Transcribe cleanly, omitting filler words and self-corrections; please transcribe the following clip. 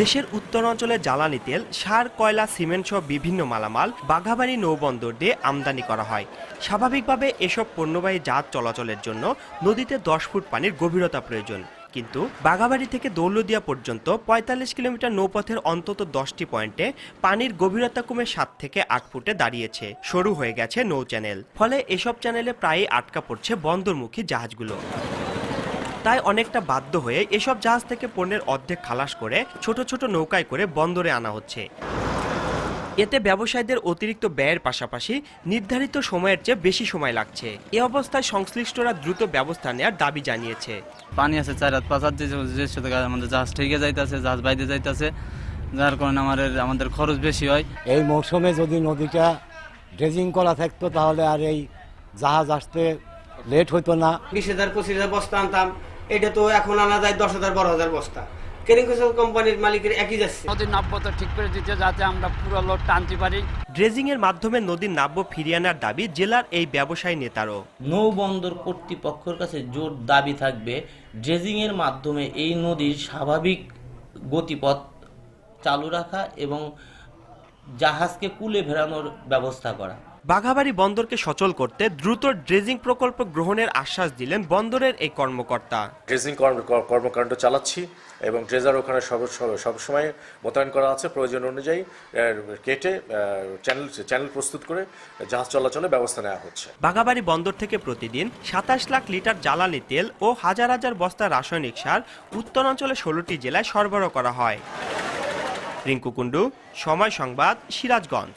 দেশের উত্তরাঞ্চলে জ্বালানি তেল, সার, কয়লা, সিমেন্ট সহ বিভিন্ন মালামাল বাঘাবাড়ী নৌবন্দর দিয়ে আমদানি করা হয়। স্বাভাবিকভাবে এসব পণ্যবাহী জাহাজ চলাচলের জন্য নদীতে 10 ফুট পানির গভীরতা প্রয়োজন। কিন্তু বাঘাবাড়ী থেকে দৌলদিয়া পর্যন্ত 45 কিলোমিটার নৌপথের অন্তত 10টি পয়েন্টে পানির গভীরতা কমে 7 থেকে 8 ফুটে দাঁড়িয়েছে। সরু হয়ে গেছে নৌ চ্যানেল। ফলে এসব চ্যানেলে প্রায়ই আটকা পড়ছে বন্দরমুখী জাহাজগুলো। তাই অনেকটা বাধ্য হয়ে এসব জাহাজ থেকে পণ্যের অর্ধেক খালাস করে ছোট ছোট নৌকায় করে বন্দরে আনা হচ্ছে। এতে ব্যবসায়ীদের অতিরিক্ত ব্যয়ের পাশাপাশি নির্ধারিত সময়ের চেয়ে বেশি সময় লাগছে। এ অবস্থায় সংশ্লিষ্টরা দ্রুত ব্যবস্থা নেওয়ার দাবি জানিয়েছে। পানি আছে 4-5 হাত, যে সাথে আমাদের জাহাজ ঠেকে যাইতেছে, জাহাজ বাইরে যাইতেছে, যার কারণে আমাদের খরচ বেশি হয়। এই মৌসুমে যদি নদীটা ড্রেজিং করা থাকতো তাহলে আর এই জাহাজ আসতে লেট হইতো না। 20,000-25,000 বস্তা আনতাম, এটা তো এখন আনা যায় 10,000-12,000 বস্তা। কোম্পানির মালিকের একই যাচ্ছে। নদীর নাব্যতা ঠিক করে দিতে, যাতে আমরা পুরো লোড টানতে পারি। ড্রেজিং এর মাধ্যমে নদীর নাব্য ফিরিয়ে আনার দাবি জেলার এই ব্যবসায়ী নেতারও। নৌবন্দর কর্তৃপক্ষের কাছে জোর দাবি থাকবে ড্রেজিং এর মাধ্যমে এই নদীর স্বাভাবিক গতিপথ চালু রাখা এবং জাহাজকে কূলে ফেরানোর ব্যবস্থা করা। বাঘাবাড়ী বন্দরকে সচল করতে দ্রুত ড্রেজিং প্রকল্প গ্রহণের আশ্বাস দিলেন বন্দরের এই কর্মকর্তা। ড্রেজিং কর্মকাণ্ড চালাচ্ছি এবং ড্রেজার ওখানে সবসময় মোতায়েন করা আছে। প্রয়োজন অনুযায়ী কেটে চ্যানেল প্রস্তুত করে জাহাজ চলাচলের ব্যবস্থা নেওয়া হচ্ছে। বাঘাবাড়ী বন্দর থেকে প্রতিদিন 27 লাখ লিটার জ্বালানি তেল ও হাজার হাজার বস্তা রাসায়নিক সার উত্তরাঞ্চলে 16টি জেলায় সরবরাহ করা হয়। রিঙ্কু কুণ্ডু, সময় সংবাদ, সিরাজগঞ্জ।